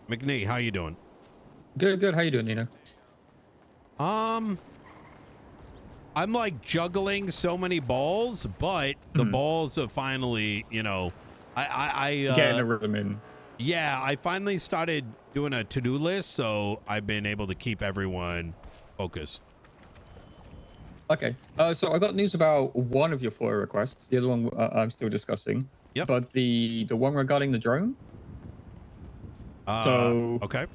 McNee, how you doing? Good, good. How you doing, Nino? Um, I'm like juggling so many balls, but the Mhm. balls have finally, Getting a rhythm in. yeah, I finally started doing a to-do list, so I've been able to keep everyone focused. Okay. So I got news about one of your FOIA requests. The other one I'm still discussing. Yep. But the one regarding the drone. So Okay.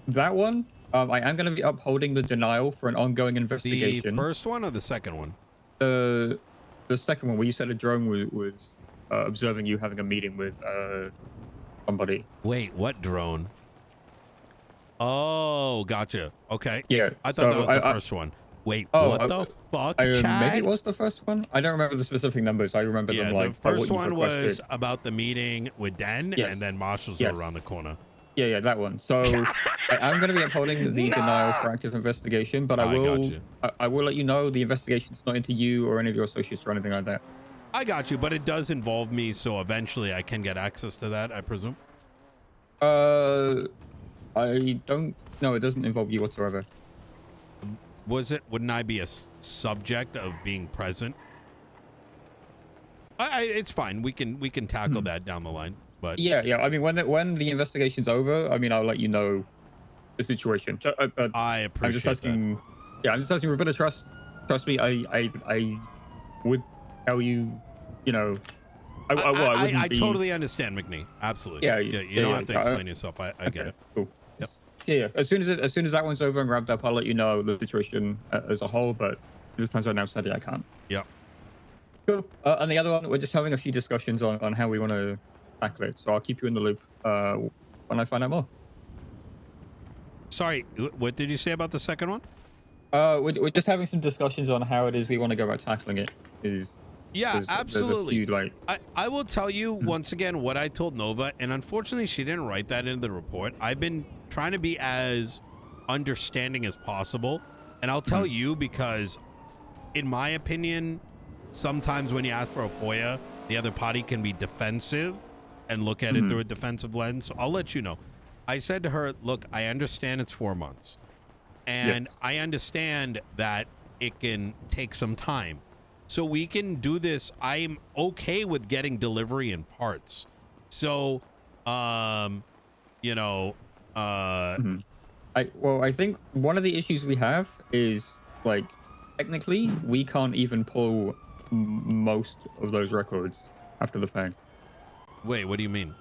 that one, I am going to be upholding the denial for an ongoing The investigation. first one or the second one? The the second one, where you said a drone was observing you having a meeting with somebody. Wait, what drone? Oh, gotcha. Okay. Yeah. I thought that So was the first one. Wait, oh, what the fuck, maybe it Chad? was the first one. I don't remember the specific numbers. I remember them Yeah, the like first what you've one was requested. about the meeting with Den, Yes. and then Marshalls were Yes. around the corner. Yeah, that one. So I'm going to be upholding the denial No! for active investigation, but I got you. I will let you know the investigation's not into you or any of your associates or anything like that. I got you, but it does involve me, so eventually I can get access to that, I presume. Uh, I don't. No, it doesn't involve you whatsoever. Wouldn't I be a subject of being present? It's fine. We can tackle that down the line. But Yeah. I mean, when the investigation's over, I mean, I'll let you know the situation. I I'm just appreciate that. asking. Yeah, I'm just asking for a bit of trust. Trust me, I would tell you. You know, I wouldn't I be. totally understand, McNee. Absolutely. Yeah, You don't have to explain yourself. I get Okay, it. cool. Yep. Yeah. As soon as that one's over and wrapped up, I'll let you know the situation as a whole. But this time's right now, sadly, I can't. Yep. Cool. And the other one, we're just having a few discussions on how we want to tackle it. So I'll keep you in the loop when I find out more. Sorry, what did you say about the second one? We're just having some discussions on how it is we want to go about tackling it. Yeah, There's absolutely. a few, like, I will tell you once again what I told Nova, and unfortunately she didn't write that into the report. I've been trying to be as understanding as possible, and I'll tell you because, in my opinion, sometimes when you ask for a FOIA, the other party can be defensive and look at it through a defensive lens. So I'll let you know. I said to her, look, I understand it's 4 months, and I understand that it can take some time. So we can do this. I'm okay with getting delivery and parts. So, you know, I think one of the issues we have is, like, technically we can't even pull most of those records after the fact. wait, what do you mean?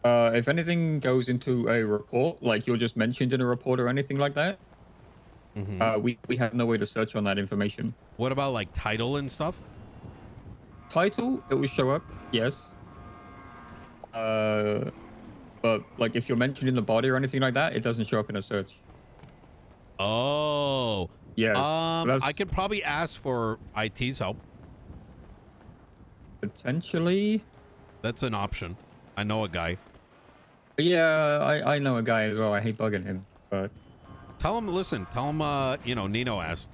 If anything goes into a report, like you're just mentioned in a report or anything like that, we have no way to search on that information. What about like title and stuff? Title, it will show up, yes. But like if you're mentioned in the body or anything like that, it doesn't show up in a search. Oh, Yes. I could probably ask for IT's help. Potentially. That's an option. I know a guy. Yeah, I know a guy as well. I hate bugging him, but Tell him, listen, tell him, Nino asked.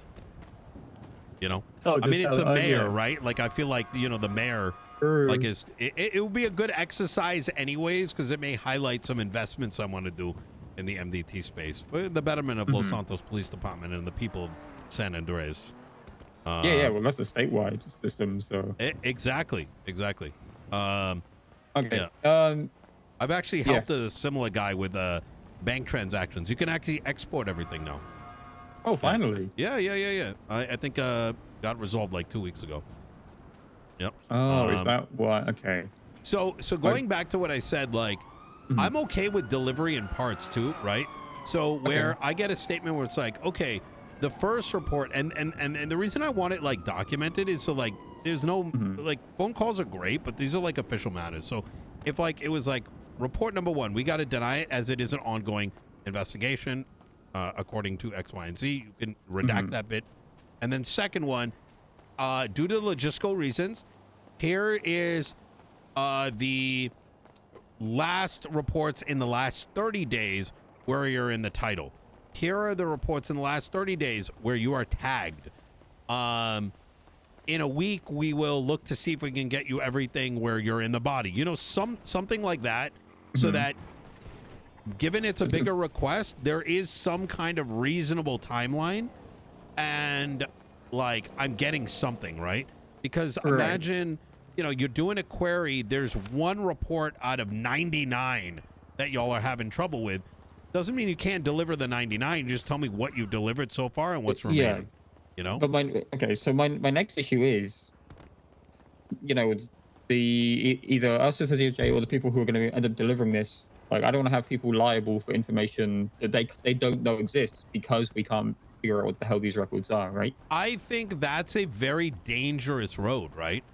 You know, oh, I mean, it's the mayor, yeah. right? Like, I feel like, the mayor, Sure. like, it would be a good exercise anyways, because it may highlight some investments I want to do in the MDT space for the betterment of Los Santos Police Department and the people of San Andres. Yeah. Well, that's a statewide system, so Exactly. okay. Yeah. I've actually helped a similar guy with bank transactions. You can actually export everything now. Oh, finally. Yeah. I think got resolved like 2 weeks ago. Yep. Oh, is that what? Okay. So going back to what I said, like, I'm okay with delivery and parts too, right? So where I get a statement where it's like, okay, the first report, and the reason I want it like documented is so like there's no like phone calls are great, but these are like official matters. So if like it was like report number 1, we got to deny it as it is an ongoing investigation according to X, Y, and Z. You can redact that bit. And then second one, due to logistical reasons, here is the last reports in the last 30 days where you're in the title. Here are the reports in the last 30 days where you are tagged. In a week, we will look to see if we can get you everything where you're in the body. Something like that, so that given it's a bigger request, there is some kind of reasonable timeline, and like I'm getting something, right? Because imagine, you know, you're doing a query, there's one report out of 99 that y'all are having trouble with. Doesn't mean you can't deliver the 99. Just tell me what you've delivered so far and what's remaining. You know? But my next issue is, you know, either us as a DOJ or the people who are going to end up delivering this. Like, I don't want to have people liable for information that they don't know exists because we can't figure out what the hell these records are, right? I think that's a very dangerous road, right?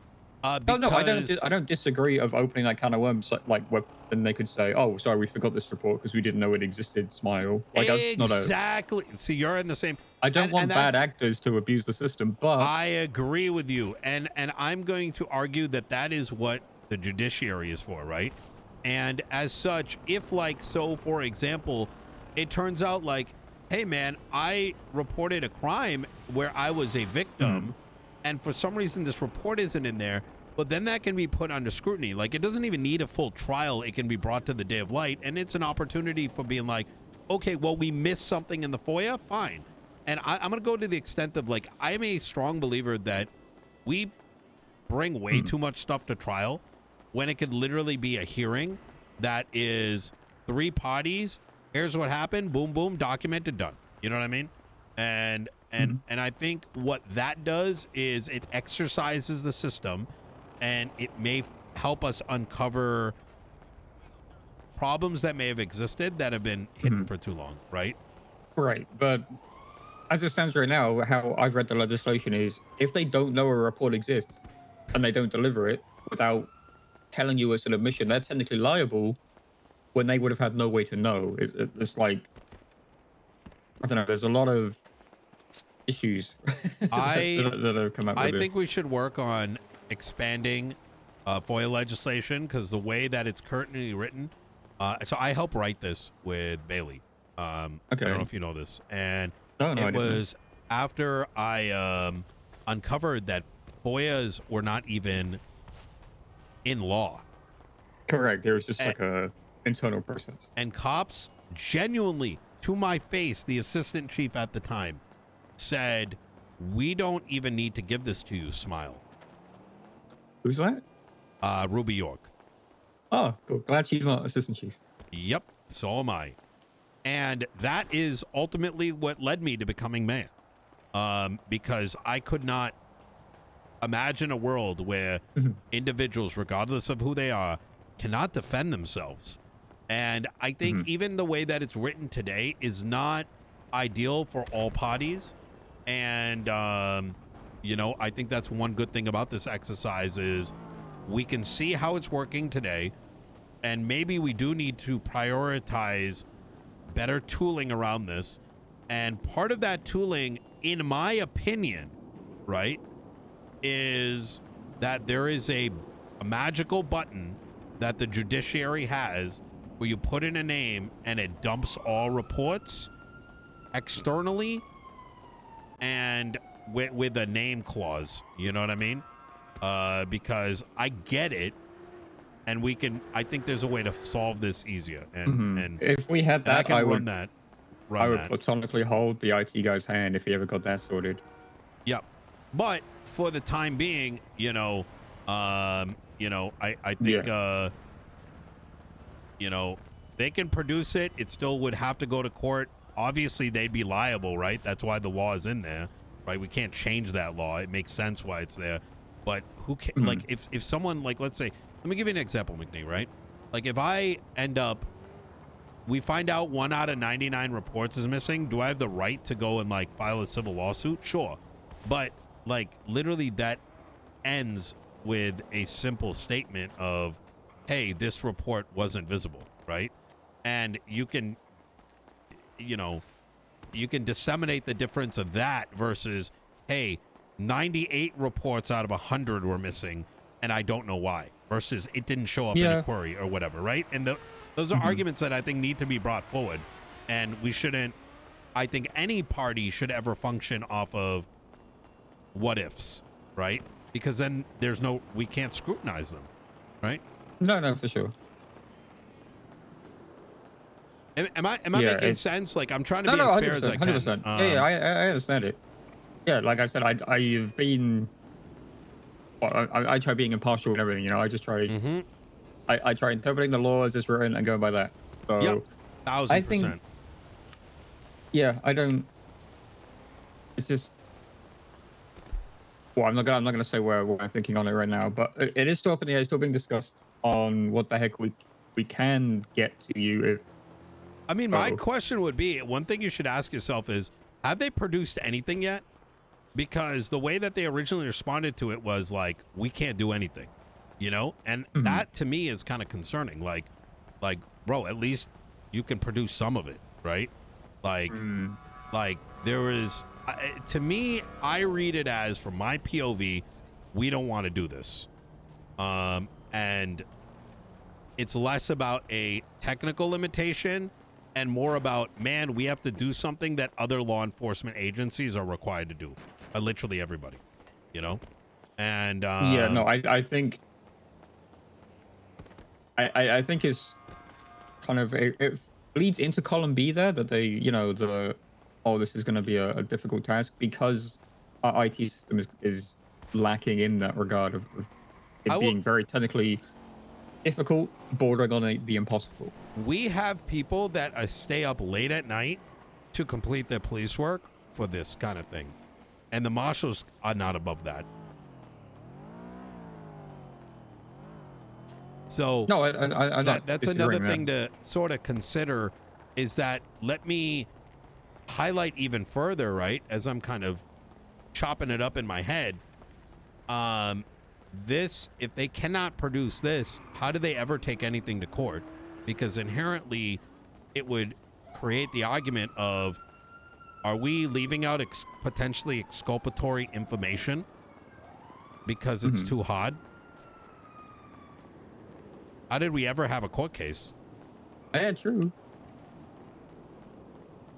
No, I don't disagree of opening that can of worms. Like, where then they could say, "Oh, sorry, we forgot this report because we didn't know it existed." Smile. Like, exactly. See, you're in the same. I don't want bad actors to abuse the system, but I agree with you, and I'm going to argue that that is what the judiciary is for, right? And as such, if like so, for example, it turns out like, hey man, I reported a crime where I was a victim, and for some reason this report isn't in there. But then that can be put under scrutiny. Like, it doesn't even need a full trial. It can be brought to the day of light, and it's an opportunity for being like, okay, well, we missed something in the FOIA, fine. And I'm going to go to the extent of, like, I'm a strong believer that we bring way too much stuff to trial when it could literally be a hearing that is 3 parties. Here's what happened. Boom, boom, documented, done. You know what I mean? And I think what that does is it exercises the system, and it may help us uncover problems that may have existed that have been hidden for too long, right? Right. But as it stands right now, how I've read the legislation is if they don't know a report exists and they don't deliver it without telling you it's an admission, they're technically liable when they would have had no way to know. It's like, I don't know, there's a lot of issues that have come up with I think we should work on expanding FOIA legislation, because the way that it's currently written, so I helped write this with Bailey. I don't know if you know this, and it was after I uncovered that FOIAs were not even in law. Correct. There was just like a internal process. And cops genuinely, to my face, the assistant chief at the time said, "We don't even need to give this to you, Smile." Who's that? Ruby York. Oh, cool. Glad she's not assistant chief. Yep, so am I. And that is ultimately what led me to becoming mayor. Because I could not imagine a world where individuals, regardless of who they are, cannot defend themselves. And I think even the way that it's written today is not ideal for all parties. And, you know, I think that's one good thing about this exercise is we can see how it's working today, and maybe we do need to prioritize better tooling around this. And part of that tooling, in my opinion, right, is that there is a magical button that the judiciary has where you put in a name and it dumps all reports externally and with a name clause. You know what I mean? Because I get it, and we can. I think there's a way to solve this easier. And if we had that, I would platonically hold the IT guy's hand if he ever got that sorted. Yep. But for the time being, I think, they can produce it. It still would have to go to court. Obviously, they'd be liable, right? That's why the law is in there, right? We can't change that law. It makes sense why it's there. But who can, like, if someone, like, let's say, let me give you an example, McNee, right? Like, if I end up, we find out 1 out of 99 reports is missing, do I have the right to go and, like, file a civil lawsuit? Sure. But, like, literally that ends with a simple statement of, hey, this report wasn't visible, right? And you can, you can disseminate the difference of that versus, hey, 98 reports out of 100 were missing, and I don't know why, versus it didn't show up in a query or whatever, right? And those are arguments that I think need to be brought forward, and we shouldn't, I think any party should ever function off of what ifs, right? Because then we can't scrutinize them, right? No, for sure. Am I Yeah, making sense? Like, I'm trying to no, be no, as fair as 100%, I can. 100%. Yeah, I understand it. Yeah, like I said, I've been, well, I try being impartial and everything. I just try, Mm-hmm. I try interpreting the law as it's written and going by that. Yep. So I think, 1000%. yeah, I don't. It's just, well, I'm not gonna say where I'm thinking on it right now, but it is still up in the air. It's still being discussed on what the heck we can get to you if I mean, my so. question would be, one thing you should ask yourself is, have they produced anything yet? Because the way that they originally responded to it was like, we can't do anything, and Mhm. that to me is kind of concerning. Like, bro, at least you can produce some of it, right? Like, Mm. like there is, to me, I read it as, from my POV, we don't want to do this, and it's less about a technical limitation and more about, man, we have to do something that other law enforcement agencies are required to do. Literally everybody, you know? And Yeah, no, I think I think it's kind of it leads into column B there that they, the this is going to be a difficult task because our IT system is lacking in that regard of I it will, being very technically difficult, bordering on the impossible. we have people that stay up late at night to complete their police work for this kind of thing. And the marshals are not above that. So No, I'm not that's another disagreeing with thing that. to sort of consider, is that, let me highlight even further, right? As I'm kind of chopping it up in my head. This, if they cannot produce this, how do they ever take anything to court? Because inherently it would create the argument of, are we leaving out potentially exculpatory information because it's Mhm. too hard? How did we ever have a court case? Yeah, true.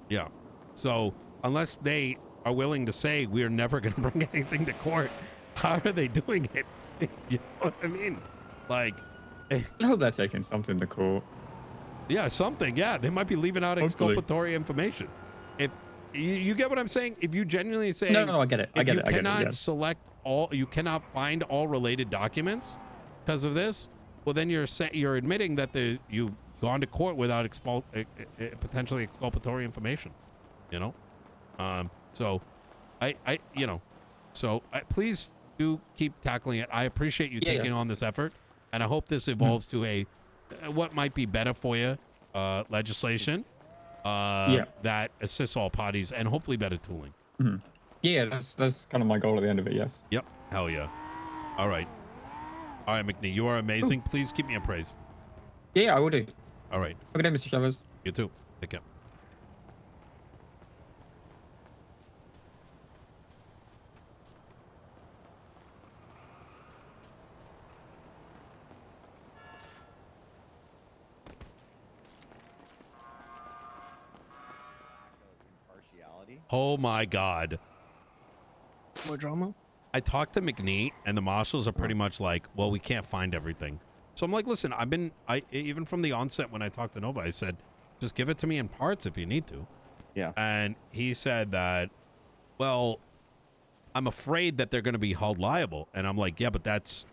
Yeah. So unless they are willing to say, we're never going to bring anything to court, how are they doing it? You know what I mean? Like, I hope they're taking something to court. yeah, something. Yeah, they might be leaving out Hopefully. exculpatory information. If you get what I'm saying, if you genuinely No, saying, no, I get it. I if get you it. I get it. cannot Yes. select all, you cannot find all related documents because of this, well, then you're admitting that you've gone to court without potentially exculpatory information. You know, so I please do keep tackling it. I appreciate you Yeah, yeah. taking on this effort, and I hope this evolves to a what might be better for you legislation Yeah. that assists all parties, and hopefully better tooling. Mhm. Yeah, that's kind of my goal at the end of it. Yes. Yep, hell yeah. All right, McNee, you are Cool. amazing. Please keep me appraised. Yeah, I will do. Have All right, a good day, Mr. Chavez. you too. Take care. Impartiality. Oh my God. More drama? I talked to McNee, and the marshals are pretty much like, well, we can't find everything. So I'm like, listen, even from the onset when I talked to Nova, I said, just give it to me in parts if you need to. Yeah. And he said that, well, I'm afraid that they're going to be held liable. And I'm like, yeah, but that's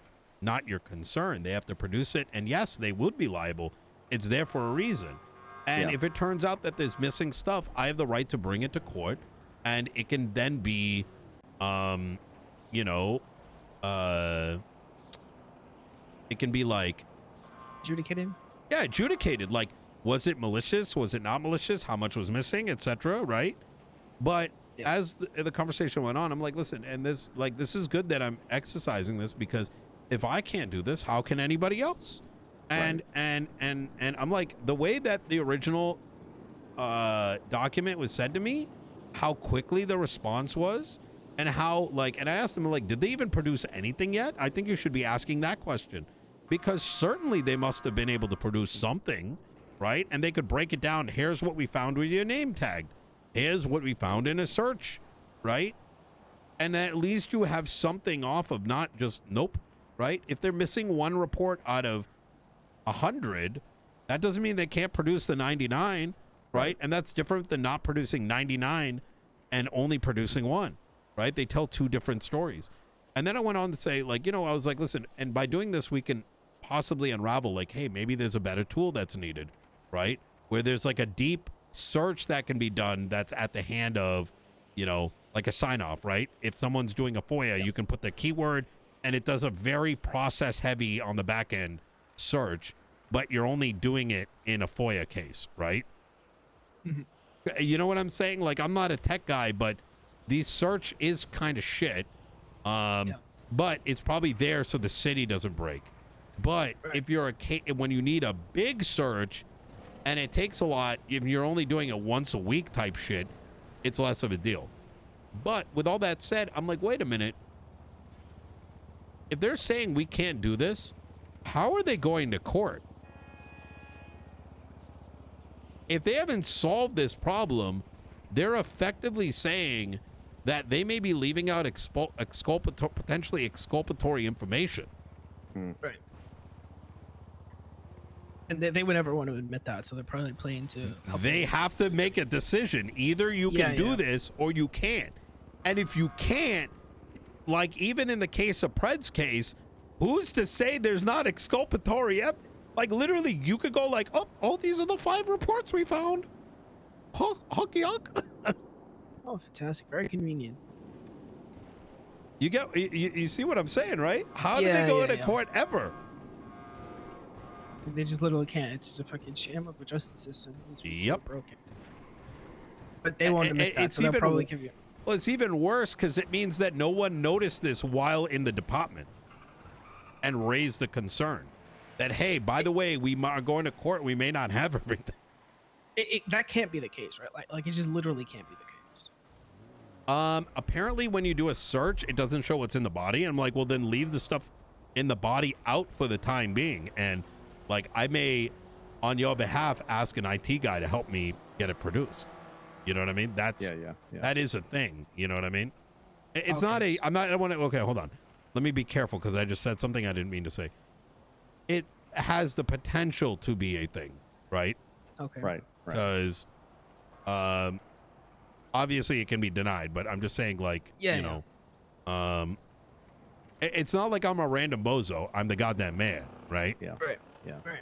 not your concern. They have to produce it. And yes, they would be liable. It's there for a reason. And Yeah. if it turns out that there's missing stuff, I have the right to bring it to court. And it can then be, you know, it can be like, Adjudicated? yeah, adjudicated. Like, was it malicious? Was it not malicious? How much was missing, etc. Right? But Yeah. as the conversation went on, I'm like, listen, and this is good that I'm exercising this, because if I can't do this, how can anybody else? And and I'm like, the way that the original document was sent to me, how quickly the response was, and how, like, and I asked them, like, did they even produce anything yet? I think you should be asking that question, because certainly they must have been able to produce something, right? And they could break it down. Here's what we found with your name tagged. Here's what we found in a search, right? And at least you have something off of, not just nope, right? If they're missing one report out of 100, That doesn't mean they can't produce the 99, right? And that's different than not producing 99 and only producing one, right? They tell two different stories. And then I went on to say, like, I was like, listen, and by doing this, we can possibly unravel, like, hey, maybe there's a better tool that's needed, right? Where there's like a deep search that can be done that's at the hand of, like a sign off, right? If someone's doing a Foyer, you can put the keyword and it does a very process heavy on the back end search, but you're only doing it in a Foyer case, right? You know what I'm saying? Like, I'm not a tech guy, but the search is kind of shit. But it's probably there so the city doesn't break. But if you're when you need a big search and it takes a lot, if you're only doing it once a week type shit, it's less of a deal. But with all that said, I'm like, wait a minute. If they're saying we can't do this, how are they going to court? If they haven't solved this problem, they're effectively saying that they may be leaving out potentially exculpatory information. Right. And they would never want to admit that, so they're probably playing to. They have to make a decision. Either you can do this or you can't. And if you can't, like even in the case of Pred's case, who's to say there's not exculpatory like literally you could go like, oh, these are the 5 reports we found. Huck yuck. Oh, fantastic. Very convenient. You see what I'm saying, right? How do they go to court ever? They just literally can't. It's just a fucking sham of a justice system. Yep. Broken. But they won't admit that, so they'll probably give you. Well, it's even worse because it means that no one noticed this while in the department and raised the concern that, hey, by the way, we are going to court. We may not have everything. That can't be the case, right? Like it just literally can't be the case. Apparently when you do a search, it doesn't show what's in the body. I'm like, well, then leave the stuff in the body out for the time being. And like, I may, on your behalf, ask an IT guy to help me get it produced. You know what I mean? That's that is a thing. You know what I mean? It's not a. I don't want to. Okay, hold on. Let me be careful because I just said something I didn't mean to say. It has the potential to be a thing, right? Okay. Right. Because, obviously it can be denied, but I'm just saying, like, it's not like I'm a random bozo. I'm the goddamn man, right? Yeah. Right. Yeah. Right.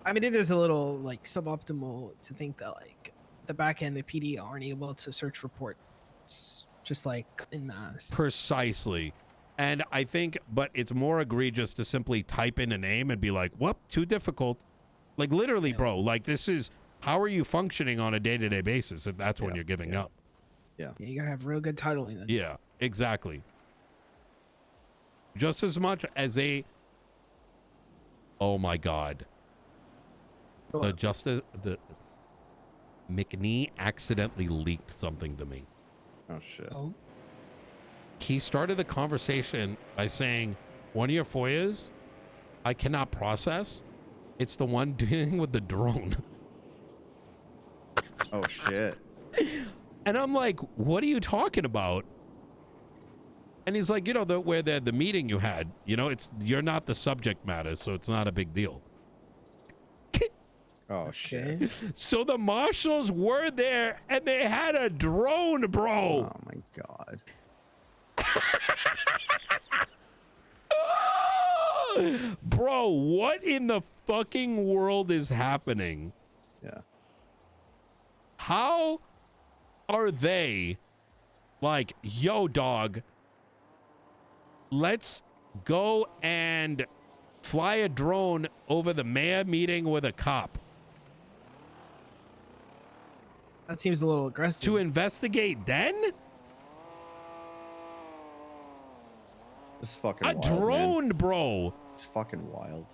I mean, it is a little like suboptimal to think that like the back end, the PD aren't able to search reports just like in mass. Precisely. And I think, but it's more egregious to simply type in a name and be like, whoop, too difficult. Like literally, bro, like this is, how are you functioning on a day-to-day basis if that's when you're giving up? Yeah, you gotta have real good titling then. Yeah, exactly. Just as much as oh my God. The McNee accidentally leaked something to me. Oh shit. Oh. He started the conversation by saying, one of your Foyers I cannot process. It's the one dealing with the drone. Oh shit. And I'm like, what are you talking about? And he's like, where the meeting you had, you're not the subject matter, so it's not a big deal. Oh shit. So the marshals were there and they had a drone, bro. Oh my God. Bro, what in the fucking world is happening? Yeah. How are they like, yo, dog, let's go and fly a drone over the mayor meeting with a cop That seems a little aggressive. to investigate then? This is fucking A wild, drone, man. bro. It's fucking wild.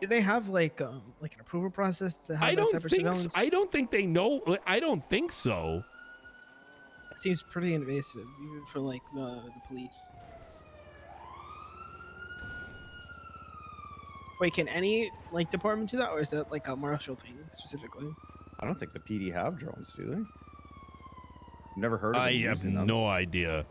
Do they have like an approval process to have I that don't type of think surveillance? I don't think they know. I don't think so. It seems pretty invasive, even for like the police. Wait, can any like department do that, or is that like a marshal thing specifically? I don't think the PD have drones, do they? Never heard of them I have using them. no idea.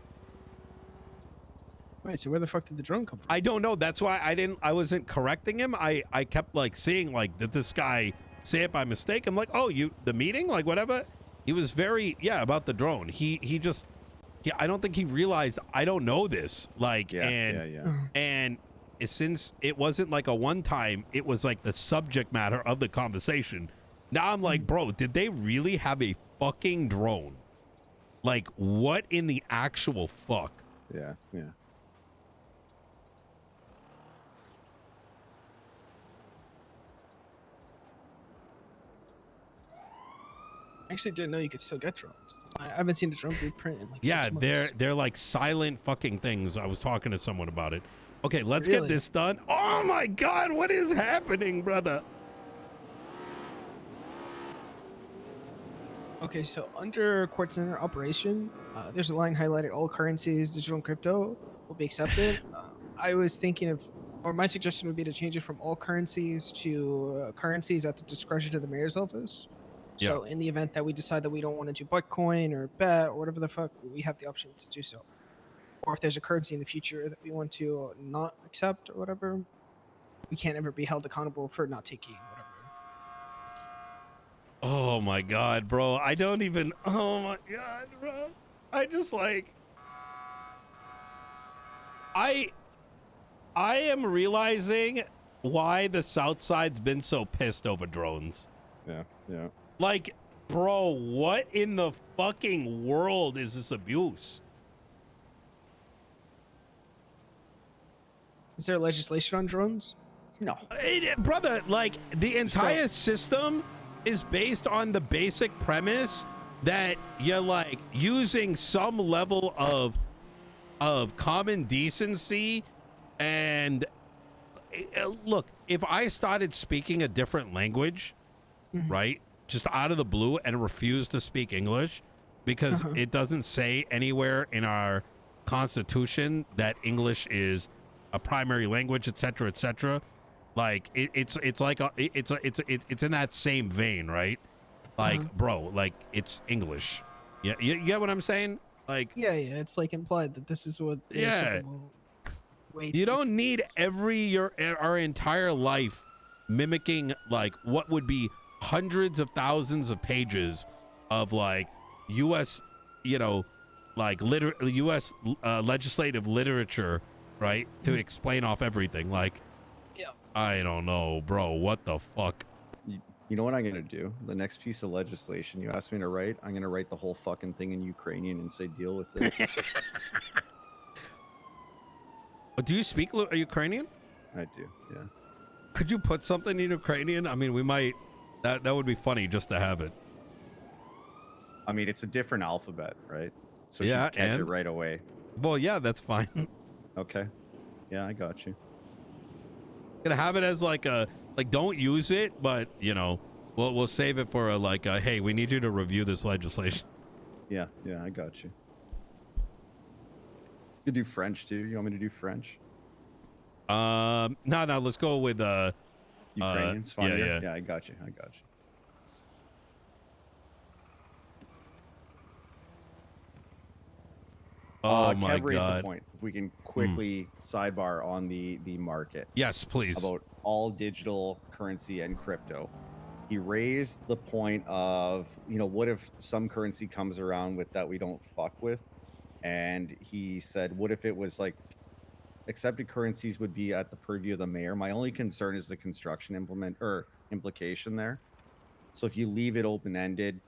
Right. So where the fuck did the drone come from? I don't know. That's why I wasn't correcting him. I kept like seeing like, did this guy say it by mistake? I'm like, oh, the meeting, like whatever. He was very, about the drone. He just, I don't think he realized I don't know this. Like, and since it wasn't like a one time, it was like the subject matter of the conversation. Now I'm like, bro, did they really have a fucking drone? Like, what in the actual fuck? Yeah. I actually didn't know you could still get drones. I haven't seen the drone blueprint in like 6 months. they're like silent fucking things. I was talking to someone about it. Okay, let's Really? get this done. Oh my god, what is happening, brother? Okay, so under Court Center operation, there's a line highlighted all currencies, digital and crypto will be accepted. I was thinking of, or my suggestion would be to change it from all currencies to currencies at the discretion of the mayor's office. So in the event that we decide that we don't want to do Bitcoin or BET or whatever the fuck, we have the option to do so. Or if there's a currency in the future that we want to not accept or whatever, we can't ever be held accountable for not taking whatever. Oh my god, bro. I don't even, oh my god, bro. I just like, I am realizing why the South Side's been so pissed over drones. Yeah. Like, bro, what in the fucking world is this abuse? Is there legislation on drones? No. Brother, like, the entire system is based on the basic premise that you're like using some level of common decency. And look, if I started speaking a different language, right, just out of the blue and refused to speak English because it doesn't say anywhere in our constitution that English is a primary language, etc., etc. Like it's like it's in that same vein, right? Like, bro, like it's English. Yeah, you get what I'm saying? Like, Yeah, it's like implied that this is what the acceptable way to you do don't things need is. our entire life mimicking like what would be hundreds of thousands of pages of like U.S. like U.S. Legislative literature, right, to explain off everything. Like, I don't know, bro. What the fuck? You know what I'm gonna do? The next piece of legislation you asked me to write, I'm gonna write the whole fucking thing in Ukrainian and say deal with it. Do you speak Ukrainian? I do, yeah. Could you put something in Ukrainian? I mean, we might. That would be funny just to have it. I mean, it's a different alphabet, right? So Yeah, you catch it right away. Well, yeah, that's fine. Okay. Yeah, I got you. Gonna have it as like a don't use it, but we'll save it for a hey, we need you to review this legislation. Yeah, I got you. You could do French too. You want me to do French? No, let's go with Ukrainian's fine. yeah. Yeah, I got you. Oh my Kev raised god. the point. If we can quickly sidebar on the market. Yes, please. About all digital currency and crypto. He raised the point of, what if some currency comes around with that we don't fuck with? And he said, what if it was like accepted currencies would be at the purview of the mayor? My only concern is the construction implication there. So if you leave it open-ended,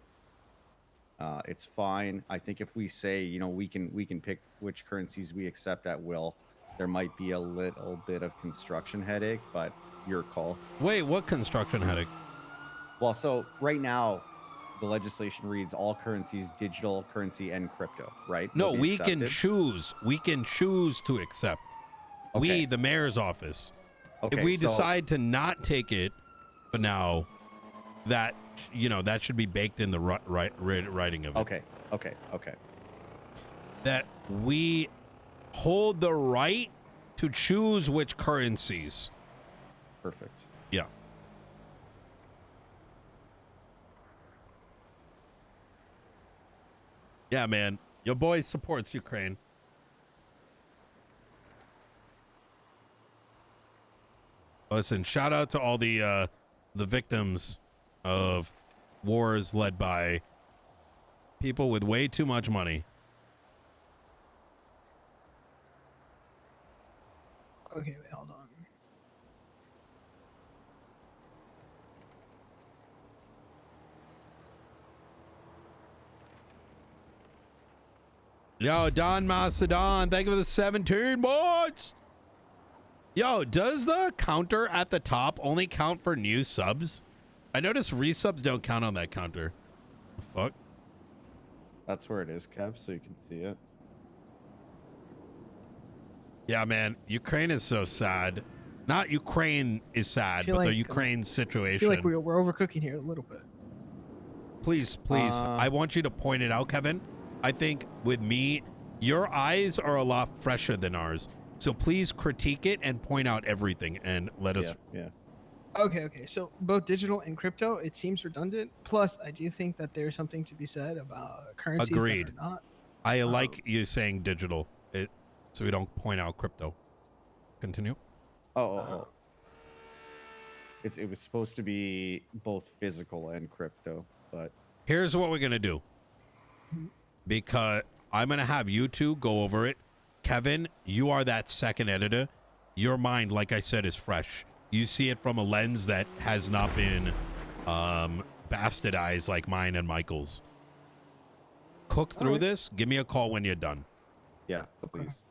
it's fine. I think if we say, we can pick which currencies we accept at will, there might be a little bit of construction headache, but your call. Wait, what construction headache? Well, so right now, the legislation reads all currencies, digital currency and crypto, right? No, Will be we can accepted. choose. We can choose to accept. Okay. We, the mayor's office. Okay, If we so- decide to not take it, but now that that should be baked in the writing of it. Okay. That we hold the right to choose which currencies. Perfect. Yeah. Yeah, man. Your boy supports Ukraine. Listen, shout out to all the victims of wars led by people with way too much money. Okay, wait, hold on. Yo, Don Macedon, thank you for the 17 mods. Yo, does the counter at the top only count for new subs? I noticed resubs don't count on that counter. The fuck? That's where it is, Kev, so you can see it. Yeah, man, Ukraine is so sad. Not Ukraine is sad, but the like, Ukraine I situation. feel like we're overcooking here a little bit. Please, I want you to point it out, Kevin. I think with me, your eyes are a lot fresher than ours. So please critique it and point out everything and let us. Yeah. Okay. So both digital and crypto, it seems redundant. Plus, I do think that there's something to be said about currencies Agreed. that are not. I like you saying digital, so we don't point out crypto. Continue. It was supposed to be both physical and crypto, but Here's what we're going to do. Because I'm going to have you two go over it. Kevin, you are that second editor. Your mind, like I said, is fresh. You see it from a lens that has not been bastardized like mine and Michael's. Cook through this. Give me a call when you're done. yeah, please.